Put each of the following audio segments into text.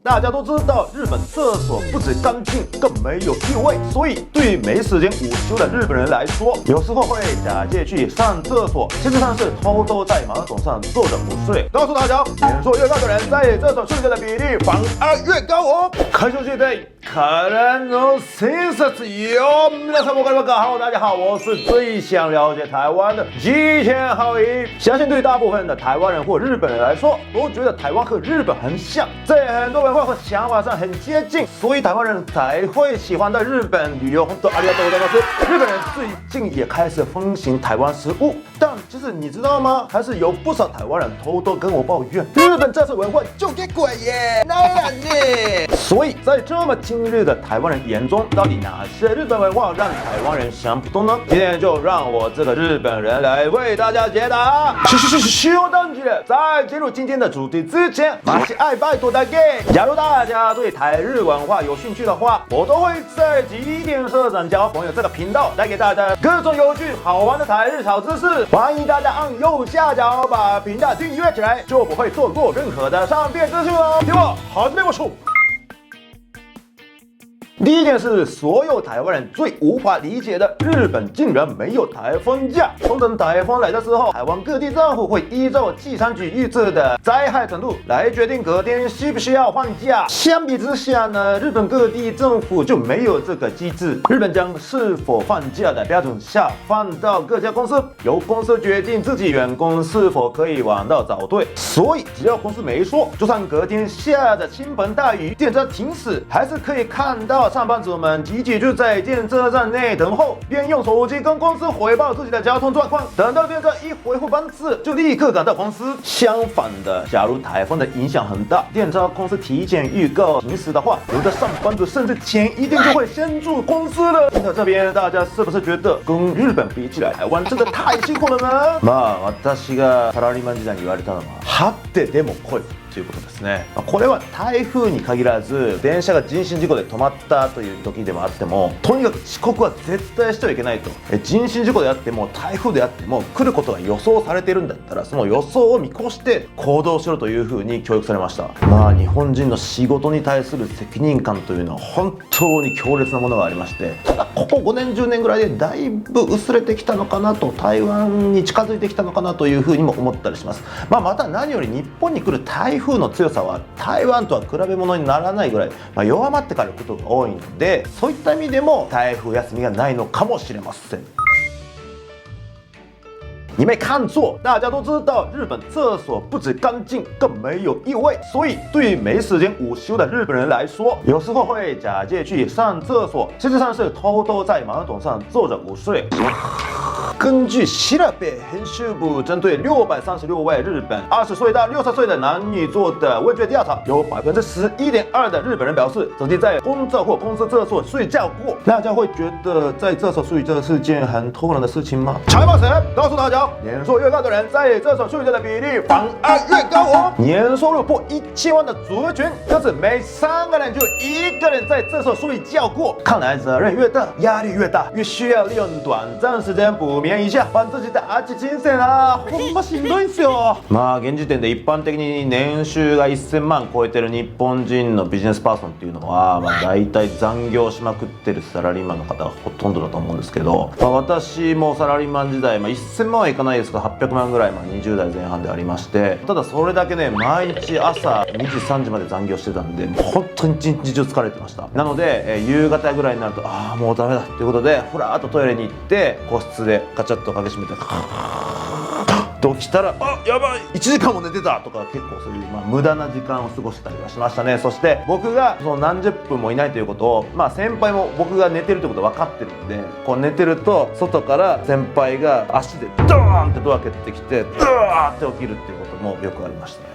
大家都知道，日本厕所不止干净，更没有异味，所以对于没时间午休的日本人来说，有时候会假借去上厕所，实际上是偷偷在马桶上坐着午睡。告诉大家，年数越大的人在厕所睡觉的比例反而越高哦。开始对からの診察よ。皆さんわかりますか？ Hello， 大家好，我是最想了解台湾的吉田浩一。相信对大部分的台湾人或日本人来说，都觉得台湾和日本很像，在很多文化和想法上很接近，所以台湾人才会喜欢到日本旅游。本当ありがとうございます。日本人最近也开始风行台湾食物，但其实你知道吗？还是有不少台湾人偷偷跟我抱怨，日本这次文化就给鬼耶，那样呢？所以在这么今日的台湾人眼中，到底哪些日本文化让台湾人想不通呢？今天就让我这个日本人来为大家解答。小等级了，在进入今天的主题之前，马西爱拜托大家，假如大家对台日文化有兴趣的话，我都会在吉田社长交朋友这个频道带给大家各种有趣好玩的台日小知识。欢迎大家按右下角把频道订阅起来，就不会错过任何的上片资讯哦。では始めましょう。第一件事，所有台湾人最无法理解的，日本竟然没有台风假。通常台风来的时候，台湾各地政府会依照气象局预测的灾害程度来决定隔天需不需要放假。相比之下呢，日本各地政府就没有这个机制。日本将是否放假的标准下放到各家公司，由公司决定自己员工是否可以晚到早退。所以只要公司没说，就算隔天下着倾盆大雨，电车停驶，还是可以看到上班族们集体就在电车站内等候，边用手机跟公司回报自己的交通状况。等到电车一恢复班次，就立刻赶到公司。相反的，假如台风的影响很大，电车公司提前预告停驶的话，有的上班族甚至前一天就会先住公司了。听到这边，大家是不是觉得跟日本比起来，台湾真的太辛苦了呢？私がサラリーマン時代に言われたのは、はってでも来い。ということですね。これは台風に限らず、電車が人身事故で止まったという時でもあっても、とにかく遅刻は絶対してはいけないと。人身事故であっても台風であっても来ることが予想されているんだったら、その予想を見越して行動しろというふうに教育されました。日本人の仕事に対する責任感というのは本当に強烈なものがありまして、ただここ5年10年ぐらいでだいぶ薄れてきたのかなと、台湾に近づいてきたのかなというふうにも思ったりします。また何より日本に来る台風の強さは台湾とは比べ物にならないぐらい、弱まってからことが多いので、そういった意味でも台風休みがないのかもしれません。你没看错，大家都知道，日本厕所不止干净，更没有异味。所以，对于没时间午休的日本人来说，有时候会假借去上厕所，实际上是偷偷在马桶上坐着午睡。根据調べ編集部针对636位日本20岁到60岁的男女做的问卷调查，有11.2%的日本人表示曾经在工作或公司厕所睡觉过。大家会觉得在厕所睡觉是件很偷懒的事情吗？查报神告诉大家，年收越高的人在厕所睡觉的比例反而越高哦。年收入破1000万的族群，就是每3个人就1个人在厕所睡觉过。看来责任越大，压力越大，越需要利用短暂时间补眠一下，帮自己打起精神啦。ほんましんどいっすよ。現時点で一般的に年収が1000万超えてる日本人のビジネスパーソンっていうのは、大体残業しまくってるサラリーマンの方がほとんどだと思うんですけど、私もサラリーマン時代、1000万はいかないですが800万ぐらい、20代前半でありまして、ただそれだけね、毎日朝2時3時まで残業してたんで、本当に一日中疲れてました。なので、夕方ぐらいになると、もうダメだっていうことで、ふらーっとトイレに行って個室でガチャッと鍵閉めてと起きたら、やばい1時間も寝てたとか、結構そういう、無駄な時間を過ごしたりはしましたね。そして僕がその何十分もいないということを、先輩も僕が寝てるってこと分かってるんで、こう寝てると外から先輩が足でドーンってドア蹴ってきて、ドーンって起きるっていうこともよくありましたね。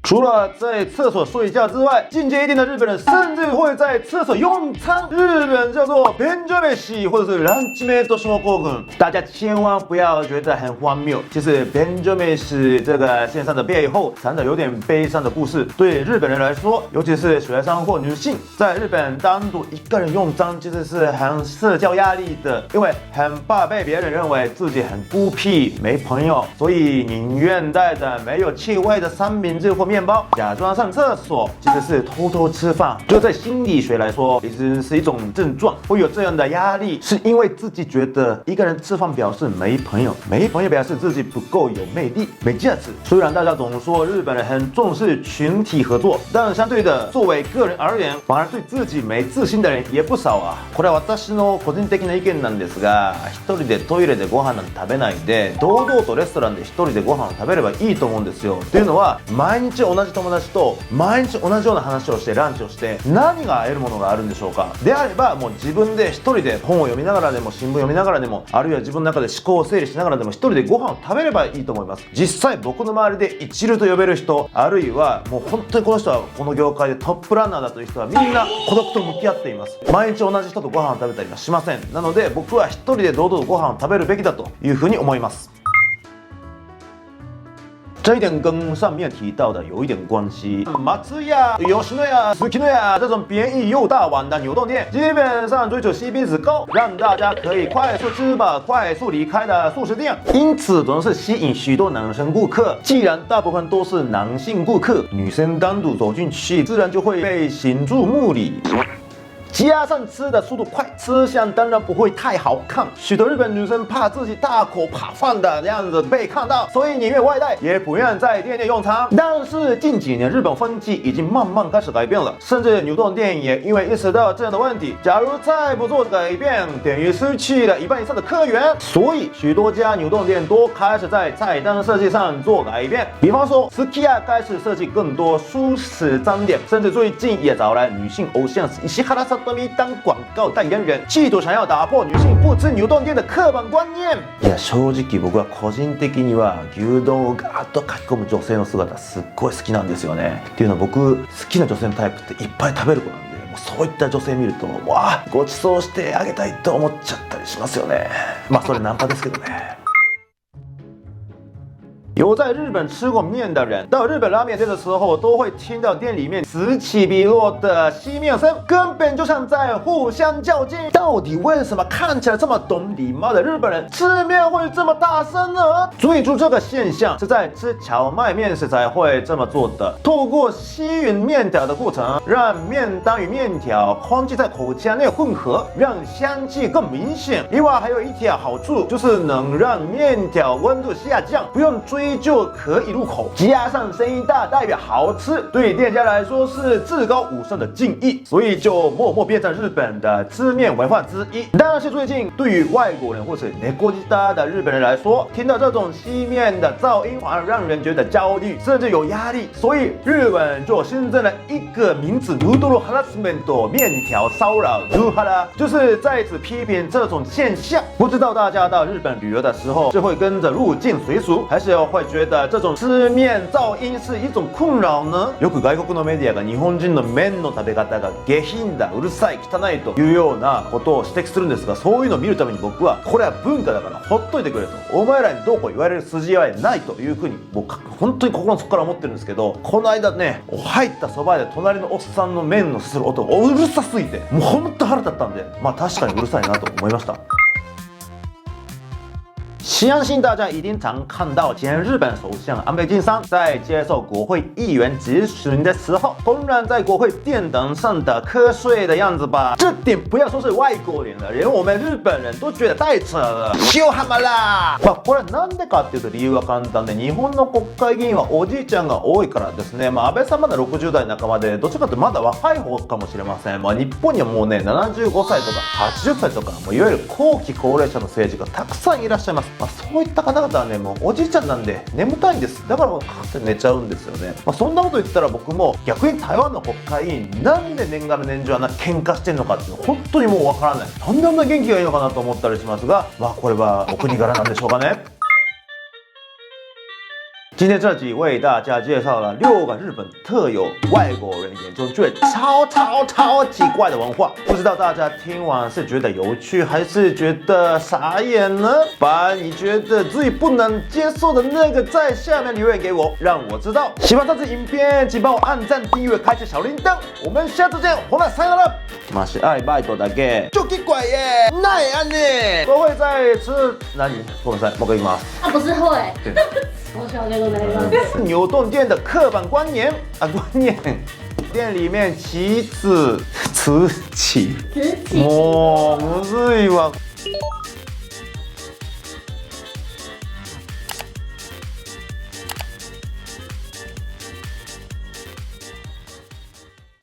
除了在厕所睡觉之外，境界一定的日本人甚至会在厕所用餐。日本叫做便所飯或者是ランチメイト症候群，大家千万不要觉得很荒谬。其实便所飯这个现象的背后藏着有点悲伤的故事。对日本人来说，尤其是学生或女性，在日本单独一个人用餐其实是很社交压力的，因为很怕被别人认为自己很孤僻没朋友，所以宁愿带着没有气味的三明治或面面包，假装上厕所，其实是偷偷吃饭。就在心理学来说，其实是一种症状。会有这样的压力，是因为自己觉得一个人吃饭表示没朋友，没朋友表示自己不够有魅力、没价值。虽然大家总说日本人很重视群体合作，但相对的，作为个人而言，反而对自己没自信的人也不少啊。これは私の個人的な意見なんですが、一人でトイレでご飯なんて食べないで、堂々とレストランで一人でご飯を食べればいいと思うんですよ。というのは、毎日同じ友達と毎日同じような話をしてランチをして何が得るものがあるんでしょうか。であればもう自分で一人で本を読みながらでも新聞読みながらでも、あるいは自分の中で思考を整理しながらでも一人でご飯を食べればいいと思います。実際僕の周りで一流と呼べる人、あるいはもう本当にこの人はこの業界でトップランナーだという人はみんな孤独と向き合っています。毎日同じ人とご飯を食べたりはしません。なので僕は一人で堂々とご飯を食べるべきだというふうに思います。这一点跟上面提到的有一点关系。松屋、吉野家、SUKINOYA这种便宜又大碗的牛洞店，基本上追求 CP 值高，让大家可以快速吃饱、快速离开的速食店，因此总是吸引许多男生顾客。既然大部分都是男性顾客，女生单独走进去，自然就会被引入目里。加上吃的速度快，吃相当然不会太好看。许多日本女生怕自己大口扒饭的样子被看到，所以宁愿外带，也不愿在店内用餐。但是近几年日本风气已经慢慢开始改变了，甚至牛洞店也因为意识到这样的问题，假如再不做改变，等于失去了一半以上的客源。所以许多家牛洞店都开始在菜单设计上做改变，比方说 SUKIYA 开始设计更多素食餐点，甚至最近也找来女性偶像石原さとみ当广告代言人，企图想要打破女性不吃牛洞店的刻板观念。いや正直僕は個人的には牛丼をガーッと書き込む女性の姿すっごい好きなんですよね。っていうのは僕好きな女性のタイプっていっぱい食べる子なんで、もうそういった女性見るとわあごちそうしてあげたいと思っちゃったりしますよね。まあそれナンパですけどね。有在日本吃过面的人，到日本拉面店的时候，都会听到店里面此起彼落的吸面声，根本就像在互相较劲。到底为什么看起来这么懂礼貌的日本人吃面会这么大声呢？注意住这个现象是在吃荞麦面时才会这么做的。透过吸吮面条的过程，让面汤与面条空气在口腔内混合，让香气更明显。另外还有一条好处，就是能让面条温度下降，不用追就可以入口，加上声音大代表好吃，对店家来说是至高无上的敬意，所以就默默变成日本的吃面文化之一。但是最近对于外国人或是猫舌的日本人来说，听到这种吸面的噪音反而让人觉得焦虑，甚至有压力，所以日本就新增了一个名字 noodle harassment 面条骚扰 nuhara， 就是在此批评这种现象。不知道大家到日本旅游的时候是会跟着入境随俗，还是会觉得这种吃面噪音是一种困扰呢？よく外国のメディアが日本人の麺の食べ方が下品だ、うるさい、汚いというようなことを指摘するんですが、そういうのを見るために僕はこれは文化だからほっといてくれと、お前らにどうこう言われる筋合いないというふうに僕本当に心の底から思ってるんですけど、この間ね入ったそばで隣のおっさんの麺のする音がうるさすぎてもう本当腹立ったんで、まあ確かにうるさいなと思いました。相信大家一定常看到前日本首相安倍晋三在接受国会议员质询的时候，公然在国会殿堂上的瞌睡的样子吧。这点不要说是外国人了，连我们日本人都觉得太扯了。塩浜ら。まあこれはなんでかっていうと理由は簡単で、日本の国会議員はおじいちゃんが多いからですね。まあ安倍さんまだ60代半ばで、どっちかというとまだ若い方かもしれません。まあ日本にはもうね75歳とか80歳とか、もういわゆる後期高齢者の政治家たくさんいらっしゃいます。まあ、そういった方々はねもうおじいちゃんなんで眠たいんです。だからカーって寝ちゃうんですよね。まあ、そんなこと言ったら僕も逆に台湾の国会議員なんで年がら年中あんな喧嘩してんのかっていうの本当にもうわからない。なんであんな元気がいいのかなと思ったりしますが、まあこれはお国柄なんでしょうかね。今天这集为大家介绍了6个日本特有外国人眼中觉得超奇怪的文化，不知道大家听完是觉得有趣还是觉得傻眼呢？把你觉得最不能接受的那个在下面留言给我，让我知道。喜欢这支影片请帮我按赞、订阅、开启小铃铛，我们下次见，ほなさよなら。マジ愛バイトだけ就奇怪耶，那也安呢？都会在吃哪里？ごめんなさい、もう一回言います。不是会。从小就ございます。牛顿店的刻板观念，店里面棋子、瓷器，瓷器。もうむずいわ。